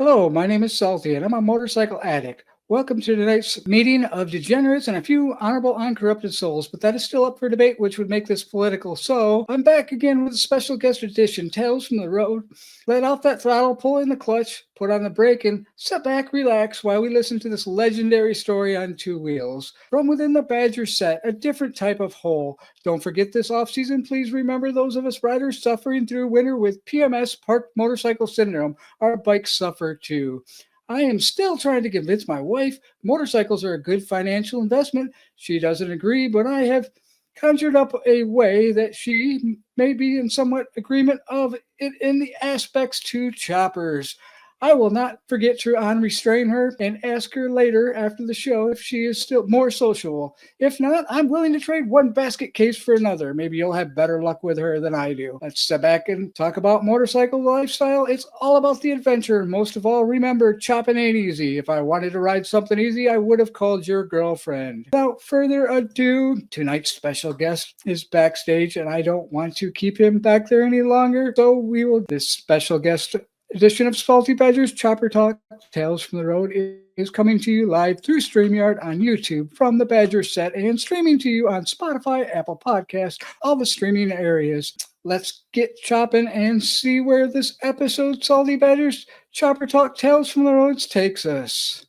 Hello, my name is Salty, and I'm a motorcycle addict. Welcome to tonight's meeting of degenerates and a few honorable, uncorrupted souls, but that is still up for debate, which would make this political. So, I'm back again with a special guest edition, Tales from the Road. Let off that throttle, pull in the clutch, put on the brake, and sit back, relax while we listen to this legendary story on two wheels. From within the Badger set, a different type of hole. Don't forget this off-season, please remember those of us riders suffering through winter with PMS, parked motorcycle syndrome. Our bikes suffer too. I am still trying to convince my wife motorcycles are a good financial investment. She doesn't agree, but I have conjured up a way that she may be in somewhat agreement of it in the aspects to choppers. I will not forget to unrestrain her and ask her later after the show if she is still more sociable. If not, I'm willing to trade one basket case for another. Maybe you'll have better luck with her than I do. Let's step back and talk about motorcycle lifestyle. It's all about the adventure. Most of all, remember, chopping ain't easy. If I wanted to ride something easy, I would have called your girlfriend. Without further ado, tonight's special guest is backstage, and I don't want to keep him back there any longer. So this special guest edition of Salty Badger's Chopper Talk Tales from the Road is coming to you live through StreamYard on YouTube from the Badger set and streaming to you on Spotify, Apple Podcasts, all the streaming areas. Let's get chopping and see where this episode Salty Badger's Chopper Talk Tales from the Roads takes us.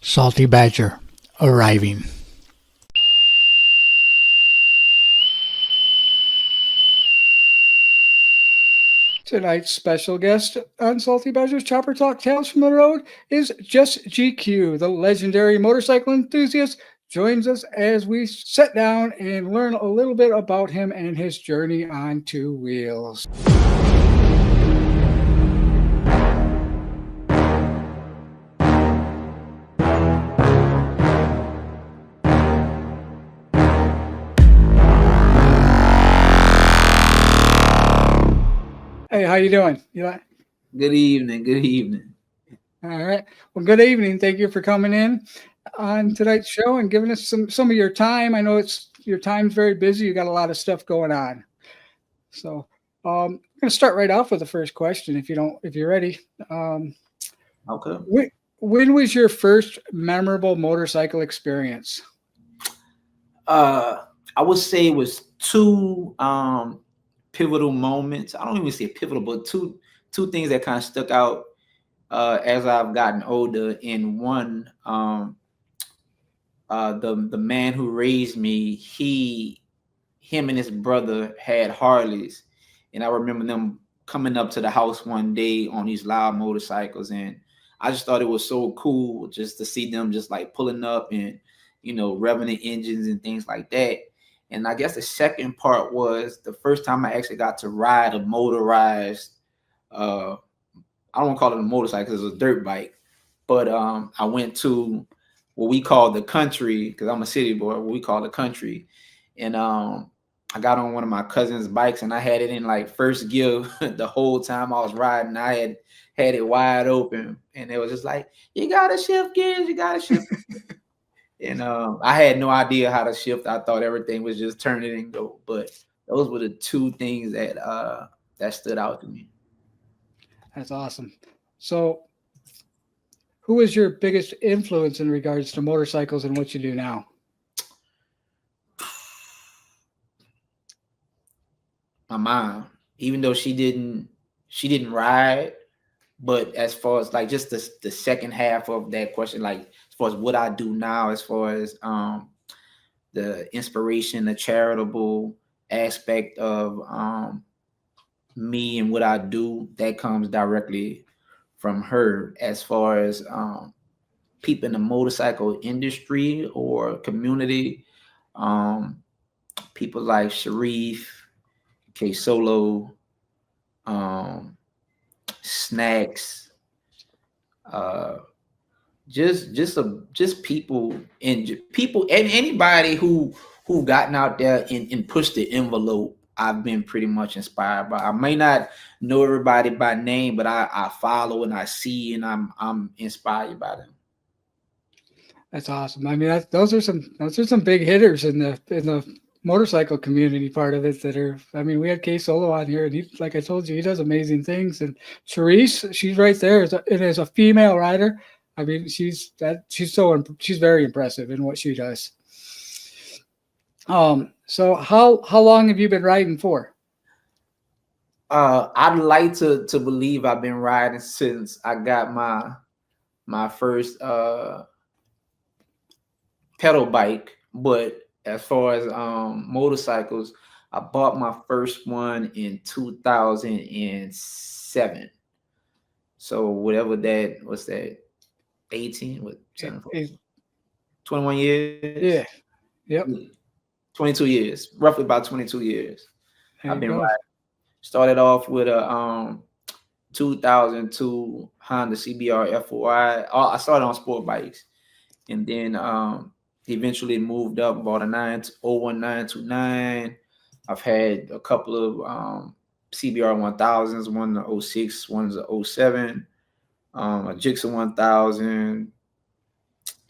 Salty Badger arriving. Tonight's special guest on Salty Badger's Chopper Talk Tales from the Road is Just GQ, the legendary motorcycle enthusiast, joins us as we sit down and learn a little bit about him and his journey on two wheels. Hey, how you doing? Good evening. Good evening. All right. Well, good evening. Thank you for coming in on tonight's show and giving us some of your time. I know your time's very busy. You got a lot of stuff going on. So I'm gonna start right off with the first question, if you're ready. Okay. When was your first memorable motorcycle experience? I would say it was two pivotal moments. I don't even say pivotal, but two things that kind of stuck out as I've gotten older. In one, the man who raised me, him and his brother had Harleys, and I remember them coming up to the house one day on these loud motorcycles, and I just thought it was so cool just to see them just like pulling up and revving the engines and things like that. And I guess the second part was the first time I actually got to ride a motorized, I don't want to call it a motorcycle because it was a dirt bike, but I went to what we call the country, because I'm a city boy, what we call the country. And I got on one of my cousin's bikes and I had it in like first gear the whole time I was riding. I had it wide open and it was just like, you got to shift gears, you got to shift. And I had no idea how to shift. I thought everything was just turn it and go. But those were the two things that stood out to me. That's awesome. So who was your biggest influence in regards to motorcycles and what you do now? My mom, even though she didn't ride, but as far as like just the second half of that question, like as far as what I do now, as far as the inspiration, the charitable aspect of me and what I do, that comes directly from her. As far as people in the motorcycle industry or community, people like Sharif, K Solo, Snacks, just people and anybody who gotten out there and pushed the envelope. I've been pretty much inspired by. I may not know everybody by name, but I follow and I see, and I'm inspired by them. That's awesome. I mean, those are some big hitters in the motorcycle community part of it that are, I mean, we had K Solo on here, and he, like I told you, he does amazing things. And Charisse, she's right there as a female rider. I mean, she's very impressive in what she does. So how long have you been riding for? I'd like to believe I've been riding since I got my first pedal bike, but as far as motorcycles, I bought my first one in 2007. So whatever that was, that 18, what, 21 years? Yeah. Yep. 22 years, roughly about 22 years. There I've you been go. riding. Started off with a 2002 Honda CBR FOI. I started on sport bikes, and then eventually moved up, bought a 01929. I've had a couple of CBR 1000s, one the 06, one's a 07, a Gixxer 1000,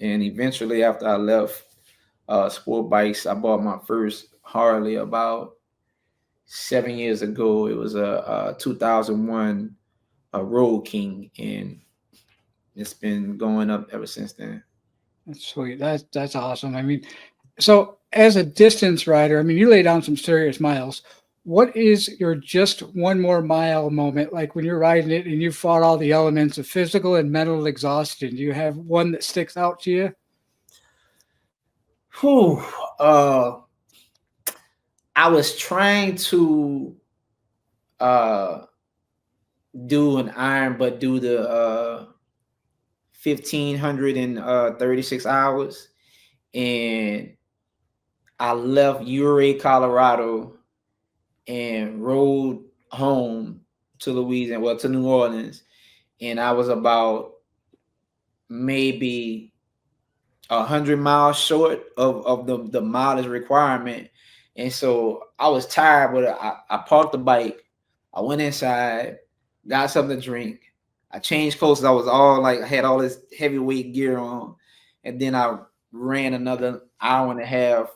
and eventually after I left sport bikes, I bought my first Harley about 7 years ago. It was a 2001 Road King, and it's been going up ever since then. That's sweet. That's awesome. I mean, so as a distance rider, I mean, you lay down some serious miles. What is your just one more mile moment, like when you're riding it and you fought all the elements of physical and mental exhaustion? Do you have one that sticks out to you? Whew. I was trying to uh do an iron, but do the 1,536 hours, and I left Ouray, Colorado, and rode home to Louisiana, well, to New Orleans, and I was about maybe 100 miles short of the mileage requirement. And so I was tired, but I parked the bike. I went inside, got something to drink. I changed clothes. I was all like, I had all this heavyweight gear on. And then I ran another hour and a half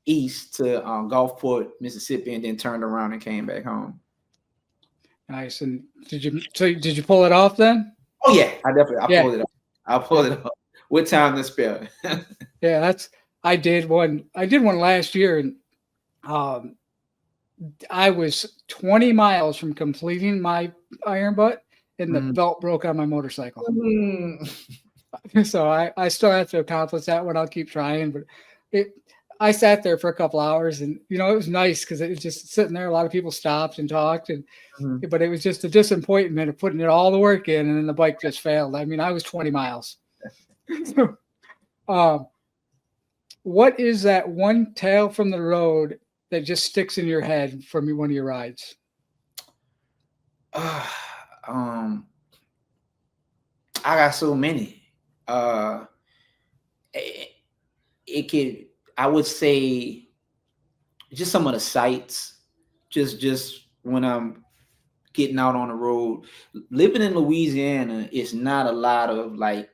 east to Gulfport, Mississippi, and then turned around and came back home. Nice. And did you pull it off then? Oh yeah, I pulled it off. I pulled it off with time to spare. Yeah, I did one last year, and um I was 20 miles from completing my iron butt, and the belt broke on my motorcycle. So I still have to accomplish that one. I'll keep trying, but I sat there for a couple hours, and it was nice because it was just sitting there. A lot of people stopped and talked, and but it was just a disappointment of putting it all the work in, and then the bike just failed. I mean, I was 20 miles. What is that one tale from the road that just sticks in your head from one of your rides? I got so many. I would say just some of the sights, just when I'm getting out on the road. Living in Louisiana, it's not a lot of like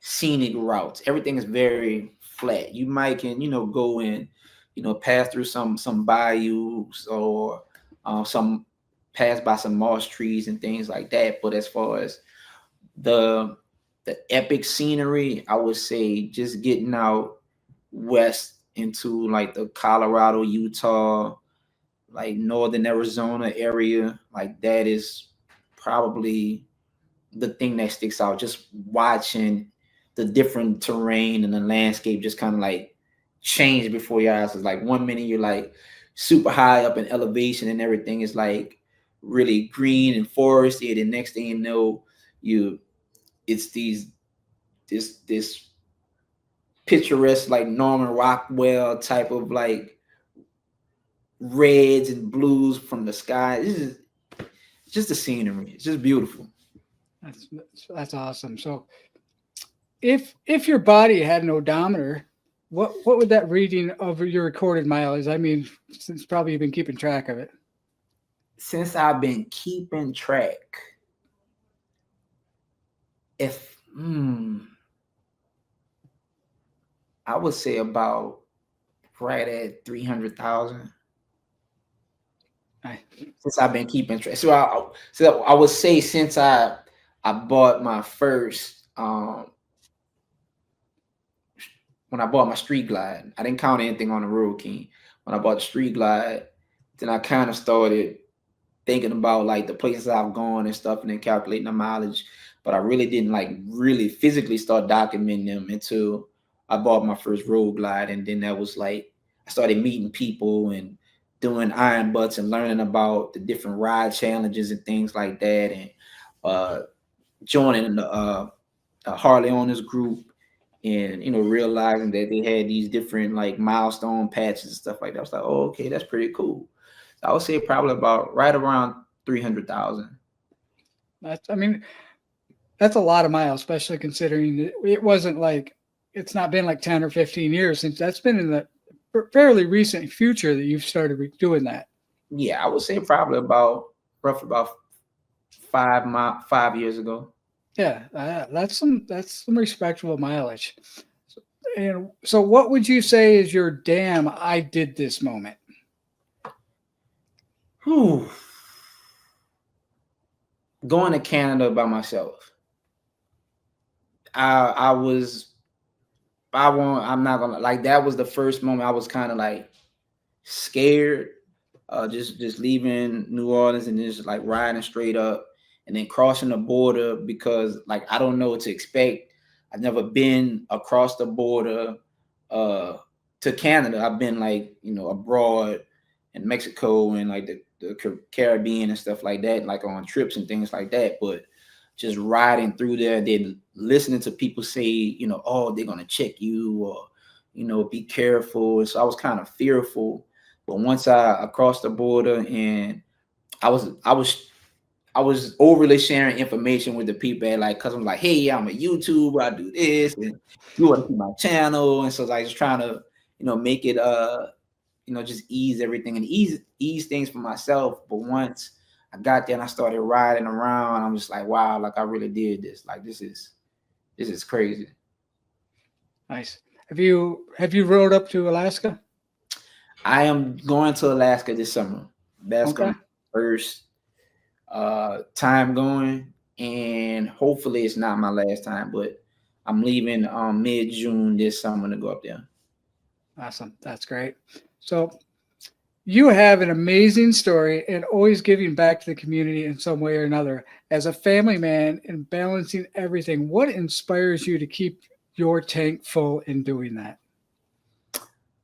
scenic routes. Everything is very flat. You might can go in, pass through some bayous, or some pass by some moss trees and things like that. But as far as the epic scenery, I would say just getting out west into like the Colorado, Utah, like northern Arizona area, like that is probably the thing that sticks out. Just watching the different terrain and the landscape just kind of like change before your eyes. It's like 1 minute you're like super high up in elevation and everything is like really green and forested, and next thing you know, it's this picturesque like Norman Rockwell type of like reds and blues from the sky. This is just the scenery. It's just beautiful. That's awesome. So if your body had an odometer, what would that reading of your recorded mileage? I mean, since probably you've been keeping track of it. Since I've been keeping track, I would say about right at 300,000 Nice. since I've been keeping track. So I would say since I bought my first when I bought my Street Glide, I didn't count anything on the Road King. When I bought the Street Glide, then I kind of started thinking about like the places I've gone and stuff, and then calculating the mileage. But I really didn't like really physically start documenting them until I bought my first Road Glide, and then that was like I started meeting people and doing iron butts and learning about the different ride challenges and things like that, and uh, joining the Harley owners group, and realizing that they had these different like milestone patches and stuff like that. I was like, oh, okay, that's pretty cool. So I would say probably about right around 300,000. I mean, that's a lot of miles, especially considering it wasn't like it's not been like 10 or 15 years since that's been in the fairly recent future that you've started doing that. Yeah, I would say probably roughly about 5 years ago. Yeah, that's some respectable mileage. And so, what would you say is your damn I did this moment? Whew. Going to Canada by myself. I was I'm not gonna like that was the first moment I was kind of like scared, just leaving New Orleans and just like riding straight up and then crossing the border because like I don't know what to expect. I've never been across the border uh to Canada. I've been like abroad in Mexico and like the Caribbean and stuff like that, like on trips and things like that. But just riding through there, then listening to people say, oh, they're gonna check you or be careful. And so I was kind of fearful. But once I crossed the border and I was I was I was overly sharing information with the people, like, because I'm like, hey, I'm a YouTuber, I do this, and you want to see my channel, and so like just trying to, make it, just ease everything and ease things for myself. But once I got there and I started riding around, I'm just like, wow, like I really did this. Like this is crazy. Nice. Have you rode up to Alaska? I am going to Alaska this summer. That's Okay. gonna be my first time going, and hopefully it's not my last time, but I'm leaving mid-June this summer to go up there. Awesome. That's great. So you have an amazing story and always giving back to the community in some way or another. As a family man and balancing everything, what inspires you to keep your tank full in doing that?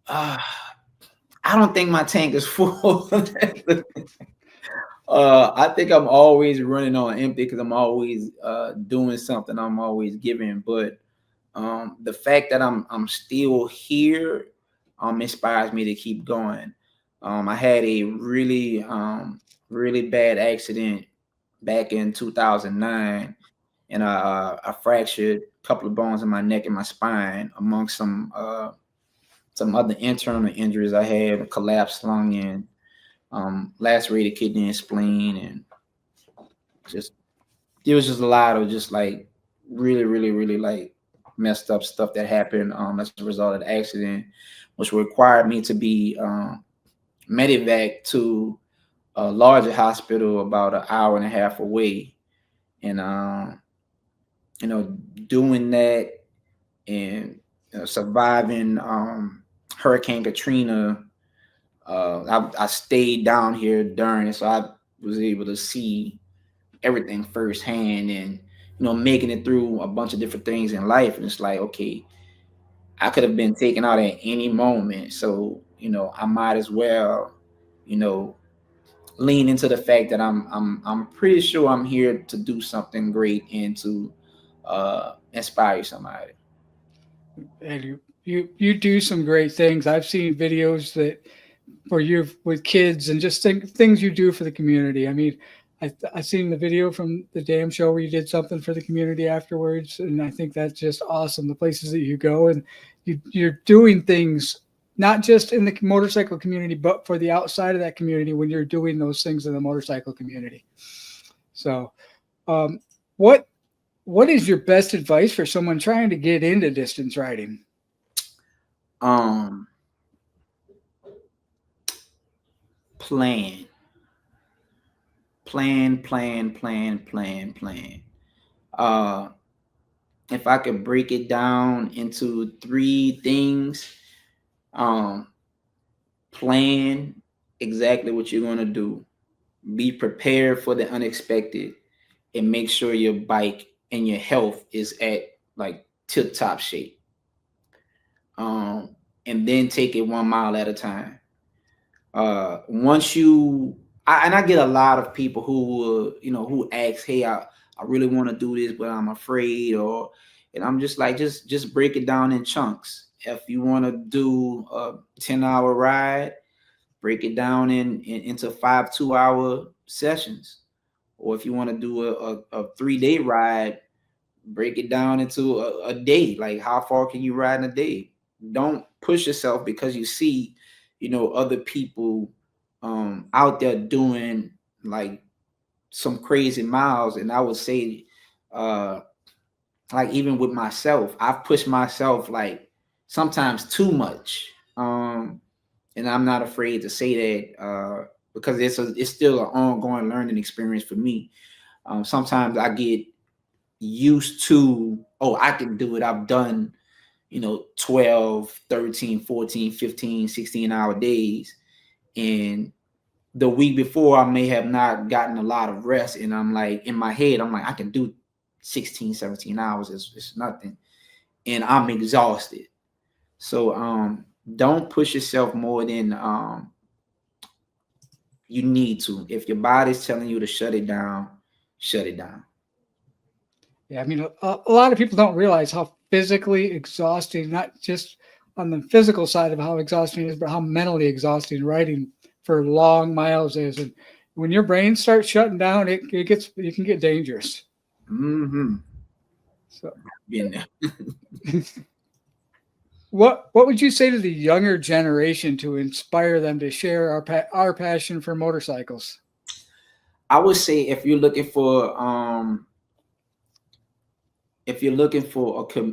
uh, I don't think my tank is full. I think I'm always running on empty because I'm always doing something. I'm always giving, but the fact that I'm still here inspires me to keep going. I had a really bad accident back in 2009, and I fractured a couple of bones in my neck and my spine, amongst some other internal injuries I had, a collapsed lung and lacerated kidney and spleen, and just it was just a lot of just like really like messed up stuff that happened as a result of the accident, which required me to be medevac to a larger hospital about an hour and a half away. And doing that and surviving Hurricane Katrina, I stayed down here during it, so I was able to see everything firsthand, and making it through a bunch of different things in life. And it's like, okay, I could have been taken out at any moment, so I might as well you know lean into the fact that I'm pretty sure I'm here to do something great and to inspire somebody. And you do some great things. I've seen videos that for you with kids and just things you do for the community. I mean, I seen the video from the damn show where you did something for the community afterwards, and I think that's just awesome. The places that you go and you're doing things not just in the motorcycle community, but for the outside of that community when you're doing those things in the motorcycle community. So, um, what what is your best advice for someone trying to get into distance riding? Um, plan. Plan, plan, plan, plan, plan. Uh, if I could break it down into three things, um, plan exactly what you're going to do. Be prepared for the unexpected, and make sure your bike and your health is at like tip top shape. And then take it 1 mile at a time. Once you, I get a lot of people who ask, hey, I really want to do this, but I'm afraid, and I'm just like, just break it down in chunks. If you want to do a 10-hour ride, break it down into 5 2-hour sessions. Or if you want to do a 3-day ride, break it down into a day. Like, how far can you ride in a day? Don't push yourself because you see, other people out there doing like some crazy miles. And I would say, like, even with myself, I've pushed myself like sometimes too much. And I'm not afraid to say that, because it's still an ongoing learning experience for me. Sometimes I get used to, oh, I can do it. I've done, 12, 13, 14, 15, 16-hour days. And the week before, I may have not gotten a lot of rest. And I'm like, in my head, I'm like, I can do 16, 17 hours. It's nothing. And I'm exhausted. So don't push yourself more than you need to. If your body's telling you to shut it down, shut it down. Yeah, I mean, a lot of people don't realize how physically exhausting, not just on the physical side of how exhausting it is, but how mentally exhausting riding for long miles is. And when your brain starts shutting down, it can get dangerous. Mm-hmm. So, Been there. what would you say to the younger generation to inspire them to share our passion for motorcycles? I would say if you're looking for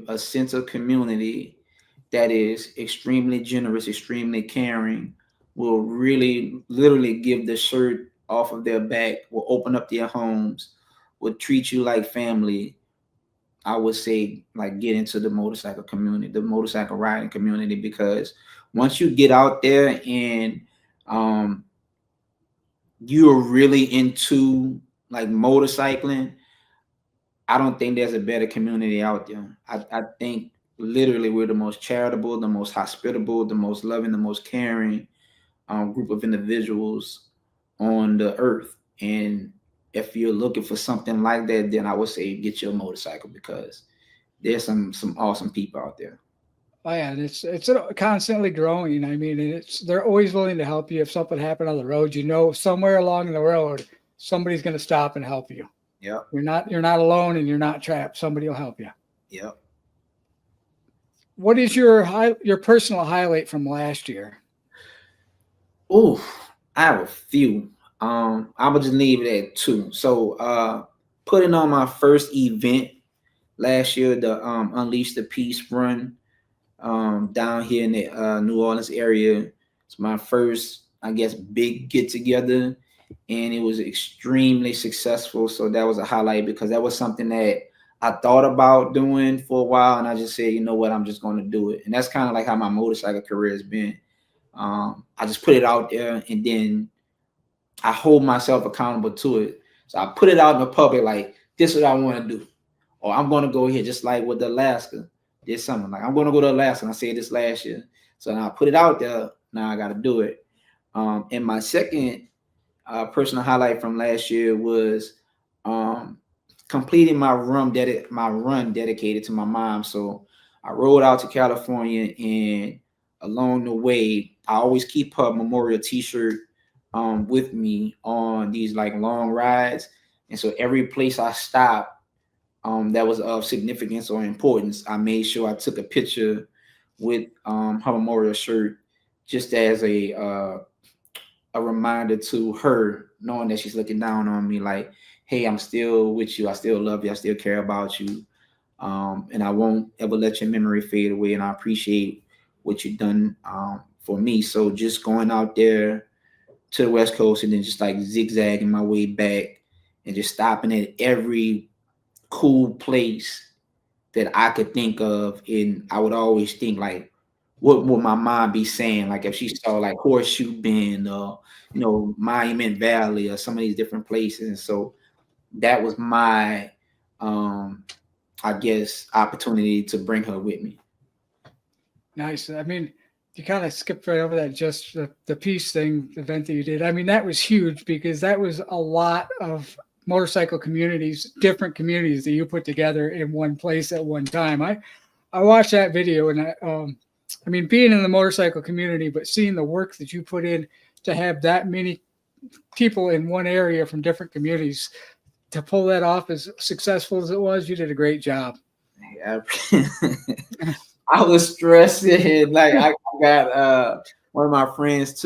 a sense of community that is extremely generous, extremely caring, will really literally give the shirt off of their back, will open up their homes, will treat you like family, I would say, like, get into the motorcycle community, the motorcycle riding community, because once you get out there and um, you're really into like motorcycling, I don't think there's a better community out there. I think literally we're the most charitable, the most hospitable, the most loving, the most caring group of individuals on the earth. And if you're looking for something like that, then I would say get your motorcycle, because there's some awesome people out there. Oh yeah, and it's constantly growing. I mean, they're always willing to help you if something happened on the road. You know, somewhere along the road, somebody's going to stop and help you. Yep. You're not alone, and you're not trapped. Somebody will help you. Yep. What is your personal highlight from last year? Oh, I have a few. I would just leave it at two. So putting on my first event last year, the Unleash the Peace run, down here in the New Orleans area. It's my first, I guess, big get together, and it was extremely successful. So that was a highlight, because that was something that I thought about doing for a while, and I just said, you know what, I'm just going to do it. And that's kind of like how my motorcycle career has been. I just put it out there, and then I hold myself accountable to it. So I put it out in the public, like, this is what I want to do, or I'm going to go here, just like with the Alaska this summer. Like, I'm going to go to Alaska, and I said this last year. So now I put it out there. Now I got to do it. And my second personal highlight from last year was completing my run dedicated to my mom. So I rode out to California, and along the way, I always keep her memorial T-shirt with me on these like long rides. And so every place I stopped that was of significance or importance, I made sure I took a picture with her memorial shirt, just as a reminder to her, knowing that she's looking down on me, like, hey, I'm still with you. I still love you. I still care about you. And I won't ever let your memory fade away. And I appreciate what you've done for me. So just going out there to the West Coast, and then just like zigzagging my way back and just stopping at every cool place that I could think of. And I would always think like, what would my mom be saying? Like if she saw like Horseshoe Bend or, Monument Valley or some of these different places. And so that was my, I guess, opportunity to bring her with me. Nice. I mean, you kind of skipped right over that, just the peace thing event that you did. I mean, that was huge because that was a lot of motorcycle communities, different communities that you put together in one place at one time. I watched that video, and I mean, being in the motorcycle community, but seeing the work that you put in to have that many people in one area from different communities to pull that off as successful as it was, you did a great job. Yeah. I was stressing. Like I got one of my friends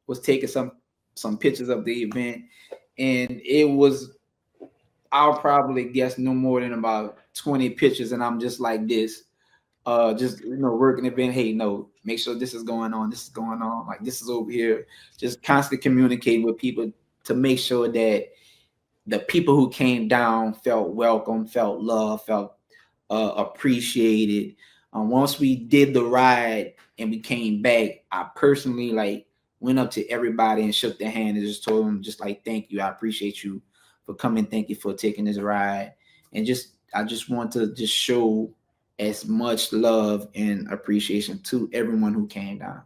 was taking some pictures of the event, and it was, I'll probably guess no more than about 20 pictures, and I'm just like this, just working the event. Hey, no, make sure this is going on. This is going on. Like this is over here. Just constantly communicating with people to make sure that the people who came down felt welcome, felt loved, felt appreciated. Once we did the ride and we came back, I personally went up to everybody and shook their hand and just told them just like, thank you. I appreciate you for coming. Thank you for taking this ride. And I just want to just show as much love and appreciation to everyone who came down.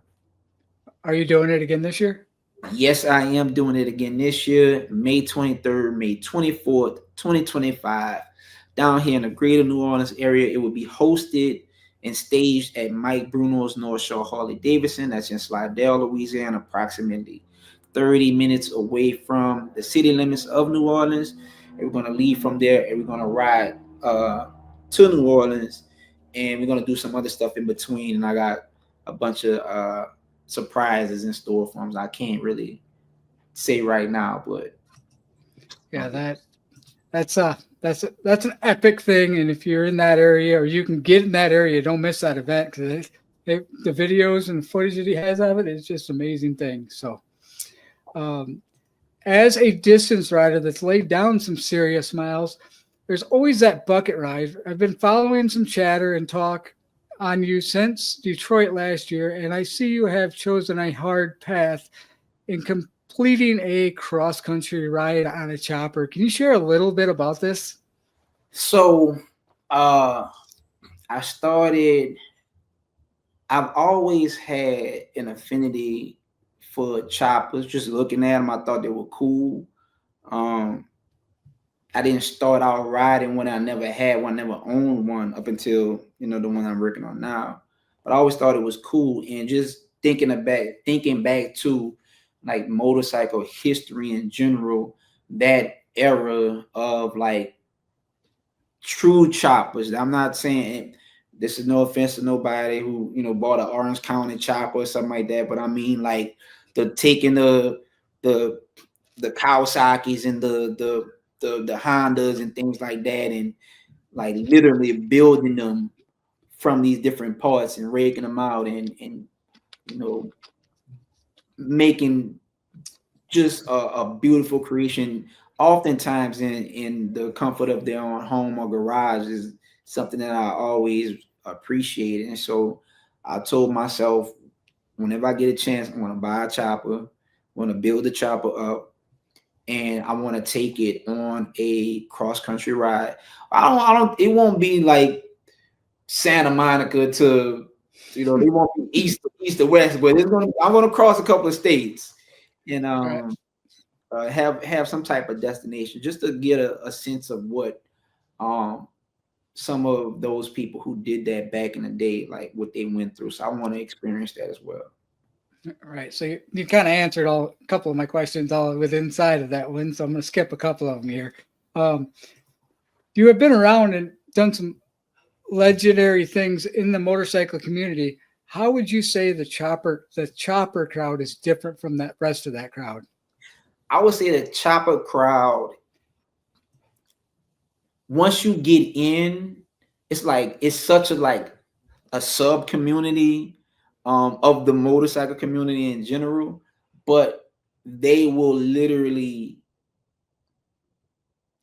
Are you doing it again this year? Yes, I am doing it again this year, May 23rd, May 24th, 2025, down here in the greater New Orleans area. It will be hosted and staged at Mike Bruno's North Shore Harley Davidson. That's in Slidell, Louisiana, approximately 30 minutes away from the city limits of New Orleans. And we're going to leave from there and we're going to ride to New Orleans, and we're going to do some other stuff in between. And I got a bunch of surprises in store for them. I can't really say right now, but yeah, that's an epic thing. And if you're in that area or you can get in that area, don't miss that event, because the videos and the footage that he has of it is just amazing thing. So as a distance rider that's laid down some serious miles, there's always that bucket ride. I've been following some chatter and talk on you since Detroit last year, and I see you have chosen a hard path in completing a cross-country ride on a chopper. Can you share a little bit about this? So I've always had an affinity for choppers. Just looking at them, I thought they were cool. I didn't start out riding when I never had one, never owned one up until, the one I'm working on now. But I always thought it was cool. And just thinking back to like motorcycle history in general, that era of like true choppers. I'm not saying, this is no offense to nobody who, bought an Orange County chopper or something like that. But I mean like taking the Kawasaki's and the Hondas and things like that, and like literally building them from these different parts and raking them out and making just a beautiful creation, oftentimes in the comfort of their own home or garage, is something that I always appreciated. And so I told myself, whenever I get a chance, I want to buy a chopper, I want to build the chopper up, and I want to take it on a cross-country ride. It won't be like Santa Monica to, they won't be east to west, but I'm going to cross a couple of states and have some type of destination just to get a sense of what some of those people who did that back in the day, like what they went through. So I want to experience that as well. Right. So you kind of answered a couple of my questions all within inside of that one. So I'm going to skip a couple of them here. You have been around and done some legendary things in the motorcycle community. How would you say the chopper crowd is different from that rest of that crowd? I would say the chopper crowd, once you get in, it's such a sub community of the motorcycle community in general, but they will literally,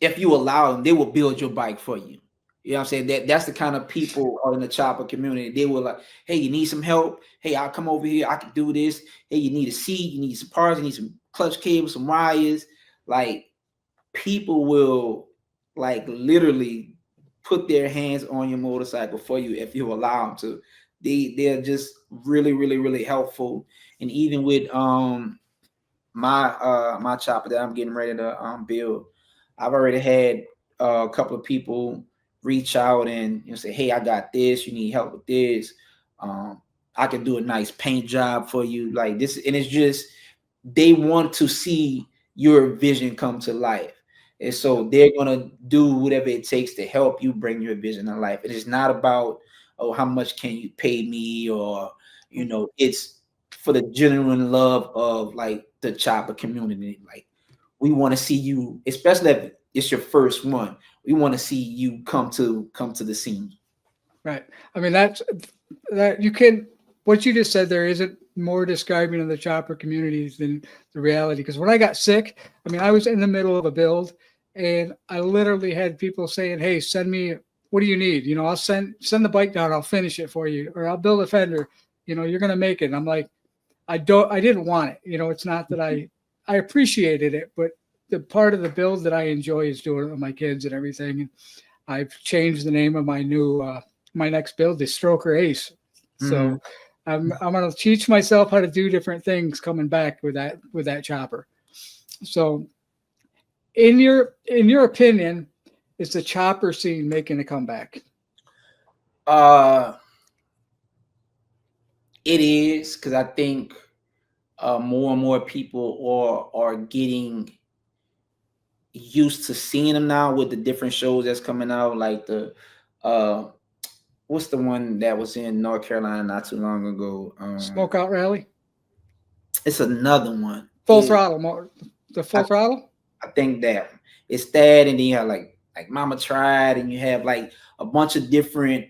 if you allow them, they will build your bike for you. You know what I'm saying? That's the kind of people are in the chopper community. They will like, hey, you need some help? Hey, I'll come over here. I can do this. Hey, you need a seat. You need some parts. You need some clutch cables, some wires. Like, people will like literally put their hands on your motorcycle for you if you allow them to. They're just really, really, really helpful. And even with my chopper that I'm getting ready to build, I've already had a couple of people reach out and say, hey, I got this, you need help with this. I can do a nice paint job for you, like this. And it's just, they want to see your vision come to life. And so they're gonna do whatever it takes to help you bring your vision to life. It is not about, oh, how much can you pay me, or it's for the genuine love of like the chopper community. Like, we want to see you, especially if it's your first one. We want to see you come to the scene. Right. I mean, that you can, what you just said there isn't more describing of the chopper communities than the reality. Because when I got sick, I mean, I was in the middle of a build and I literally had people saying, hey, send me, what do you need? I'll send the bike down. I'll finish it for you, or I'll build a fender, you're going to make it. And I'm like, I didn't want it. It's not that I appreciated it, but the part of the build that I enjoy is doing it with my kids and everything. And I've changed the name of my new, my next build is Stroker Ace. So I'm going to teach myself how to do different things coming back with that chopper. So in your opinion, is the chopper scene making a comeback? It is, because I think more and more people are getting used to seeing them now with the different shows that's coming out, like the what's the one that was in North Carolina not too long ago? Smokeout Rally? It's another one. Full Throttle. The Full Throttle? I think that it's that, and then you have like Mama Tried, and you have like a bunch of different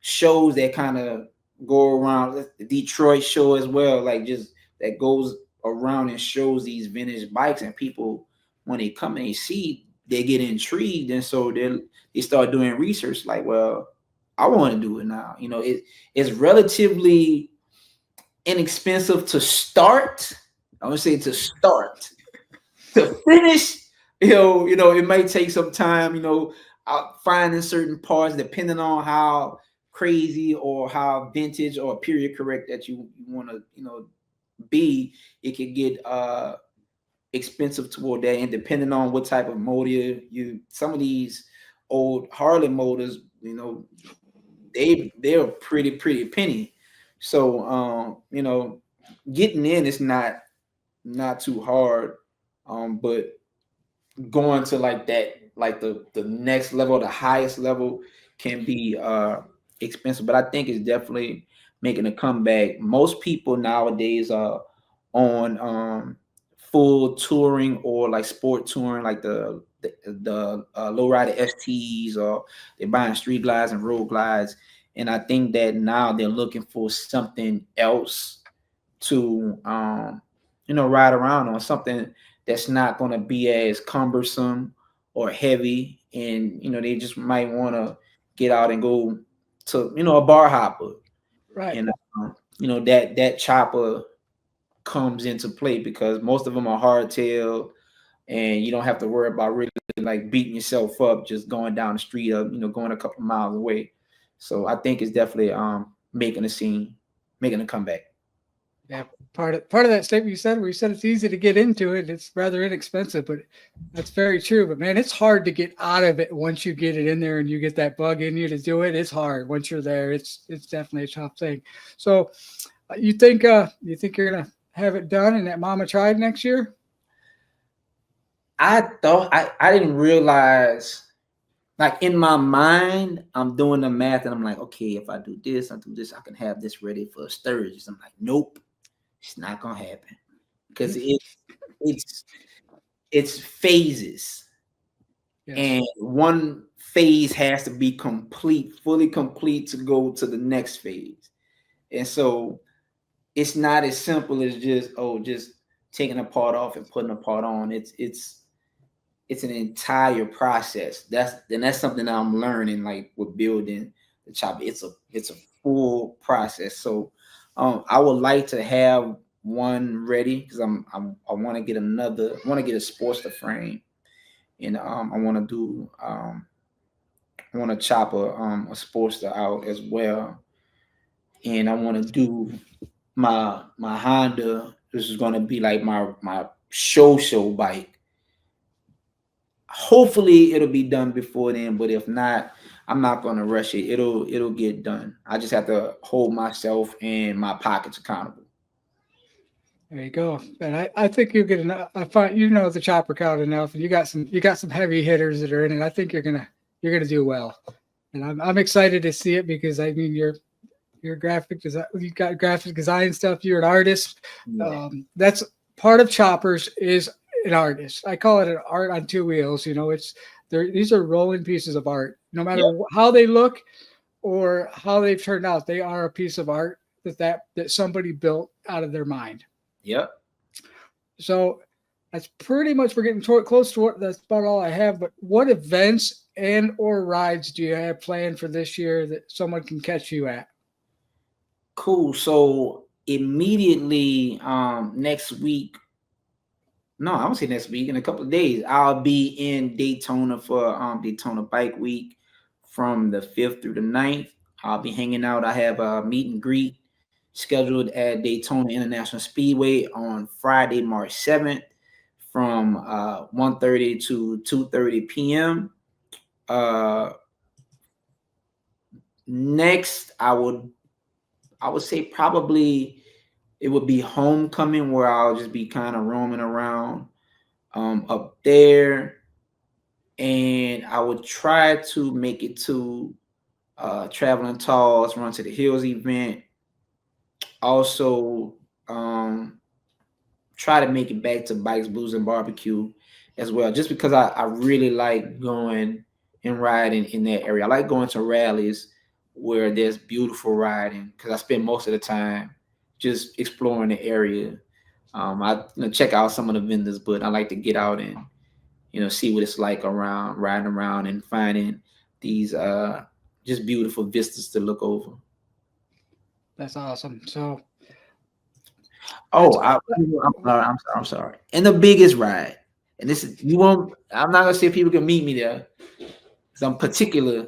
shows that kind of go around. The Detroit show as well, like just that goes around and shows these vintage bikes, and people, when they come and they see, they get intrigued, and so they start doing research. Like, well, I want to do it now. It's relatively inexpensive to start. I would say to start. To finish, it might take some time. Finding certain parts, depending on how crazy or how vintage or period correct that you want to, be. It can get expensive toward that, and depending on what type of motor some of these old Harley motors, they're pretty penny. So getting in is not too hard, but going to like that, like the next level, the highest level, can be expensive. But I think it's definitely making a comeback. Most people nowadays are on full touring or like sport touring, like the lowrider STs, or they're buying street glides and road glides. And I think that now they're looking for something else to ride around on, something that's not going to be as cumbersome or heavy. And they just might want to get out and go to a bar hopper, right? And that chopper comes into play, because most of them are hardtail, and you don't have to worry about really like beating yourself up just going down the street, or going a couple of miles away. So I think it's definitely making a comeback. Yeah, part of that statement you said, where you said it's easy to get into it, it's rather inexpensive, but that's very true. But man, it's hard to get out of it once you get it in there and you get that bug in you to do it. It's hard once you're there. It's definitely a tough thing. So you think you're gonna have it done and that Mama Tried next year? I thought I didn't realize, like in my mind, I'm doing the math and I'm like, okay, if I do this, I can have this ready for Sturgis. I'm like, nope, it's not gonna happen, because it's phases. Yes. And one phase has to be fully complete to go to the next phase. And so it's not as simple as just taking a part off and putting a part on. It's an entire process. That's something that I'm learning, like with building the chopper. It's a full process. So I would like to have one ready because I want to get another. I want to get a Sportster frame, and I want to do I want to chop a Sportster out as well, and I want to do my Honda. This is going to be like my show bike. Hopefully it'll be done before then, but if not, I'm not going to rush it. It'll get done. I just have to hold myself and my pockets accountable. There you go. And I think you're gonna I find the chopper count enough, and you got some heavy hitters that are in it. I think you're gonna do well, and I'm excited to see it because I mean you're graphic design. You got graphic design stuff. You're an artist. Yeah. That's part of choppers is an artist. I call it an art on two wheels. These are rolling pieces of art. No matter how they look or how they've turned out, they are a piece of art that somebody built out of their mind. Yep. So that's pretty much, we're getting close to what, that's about all I have. But what events and or rides do you have planned for this year that someone can catch you at? Cool. So immediately next week, no, I won't say next week, in a couple of days, I'll be in Daytona for Daytona Bike Week from the 5th through the 9th. I'll be hanging out. I have a meet and greet scheduled at Daytona International Speedway on Friday, March 7th from 1:30 to 2:30 p.m. Next, I would say probably it would be homecoming, where I'll just be kind of roaming around up there, and I would try to make it to Traveling Talls Run to the Hills event. Also, try to make it back to Bikes, Blues, and Barbecue as well, just because I really like going and riding in that area. I like going to rallies where there's beautiful riding because I spend most of the time just exploring the area. I check out some of the vendors, but I like to get out and see what it's like riding around and finding these just beautiful vistas to look over. That's awesome. So, I'm sorry. And the biggest ride, and this is I'm not gonna say people can meet me there, because I'm particular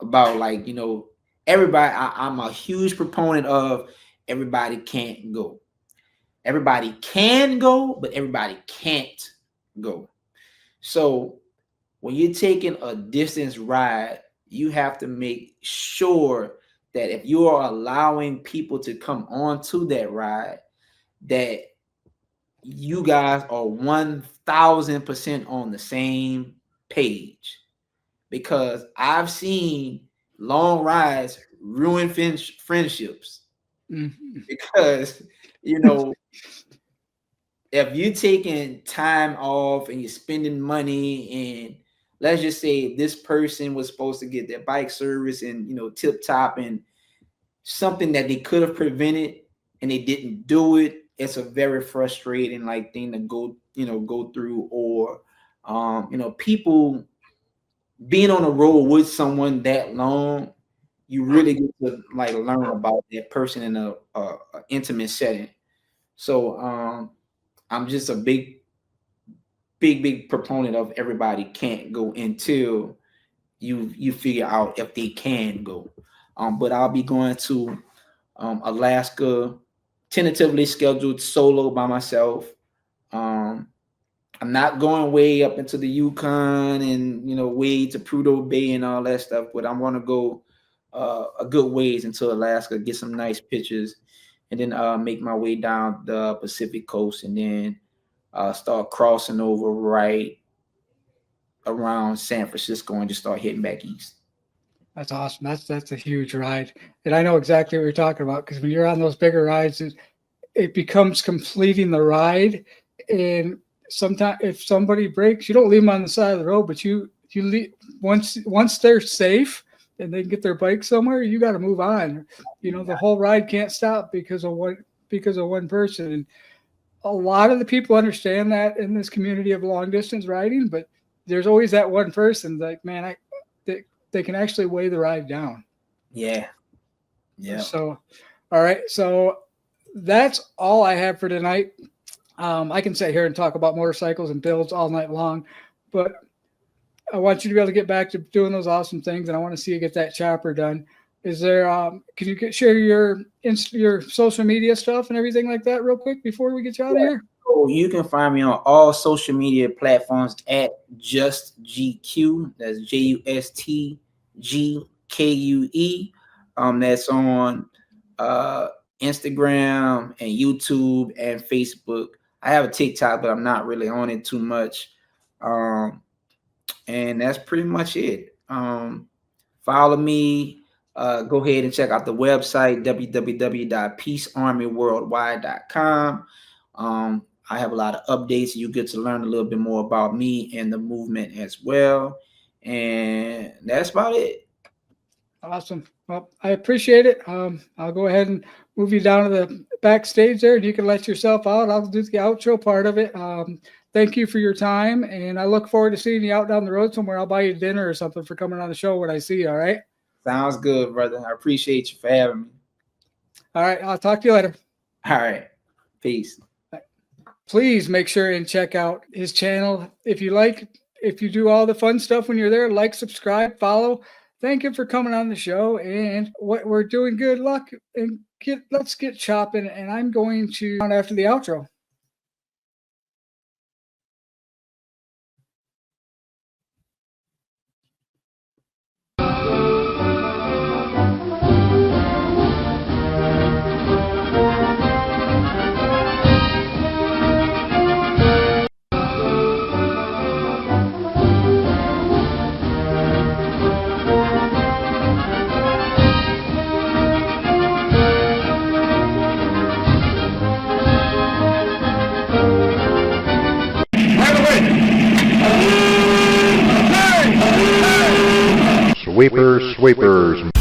about everybody. I'm a huge proponent of everybody can't go. Everybody can go, but everybody can't go. So when you're taking a distance ride, you have to make sure that if you are allowing people to come onto that ride, that you guys are 1000% on the same page. Because I've seen long rides ruin friendships. mm-hmm. Because if you're taking time off and you're spending money, and let's just say this person was supposed to get their bike service and tip top, and something that they could have prevented and they didn't do it, it's a very frustrating thing to go through. Or people being on the road with someone that long, you really get to learn about that person in a intimate setting. So I'm just a big proponent of everybody can't go until you figure out if they can go. But I'll be going to Alaska, tentatively scheduled solo by myself. I'm not going way up into the Yukon and way to Prudhoe Bay and all that stuff, but I'm going to go a good ways into Alaska, get some nice pictures, and then make my way down the Pacific coast, and then start crossing over right around San Francisco and just start heading back east. That's awesome. That's a huge ride, and I know exactly what you're talking about, because when you're on those bigger rides, it becomes completing the ride. And sometimes if somebody breaks, you don't leave them on the side of the road, but you leave once they're safe and they can get their bike somewhere, you got to move on. The whole ride can't stop because of one person. And a lot of the people understand that in this community of long distance riding, but there's always that one person like, man, they can actually weigh the ride down. Yeah. Yeah. So, all right. So that's all I have for tonight. I can sit here and talk about motorcycles and builds all night long, but I want you to be able to get back to doing those awesome things, and I want to see you get that chopper done. Is there? Can you share your social media stuff and everything like that real quick before we get you out of here? So you can find me on all social media platforms at Just GQ. That's JUSTGKUE. That's on Instagram and YouTube and Facebook. I have a TikTok, but I'm not really on it too much. And that's pretty much it. Follow me. Go ahead and check out the website, www.peacearmyworldwide.com. I have a lot of updates. You get to learn a little bit more about me and the movement as well. And that's about it. Awesome. Well, I appreciate it. I'll go ahead and move you down to the backstage there, and you can let yourself out. I'll do the outro part of it. Thank you for your time, and I look forward to seeing you out down the road somewhere. I'll buy you dinner or something for coming on the show when I see you, all right? Sounds good, brother. I appreciate you for having me. All right. I'll talk to you later. All right. Peace. Please make sure and check out his channel. If you do all the fun stuff when you're there, like, subscribe, follow. Thank you for coming on the show, and what we're doing. Good luck, and let's get chopping. And I'm going to after the outro. Sweepers, sweepers.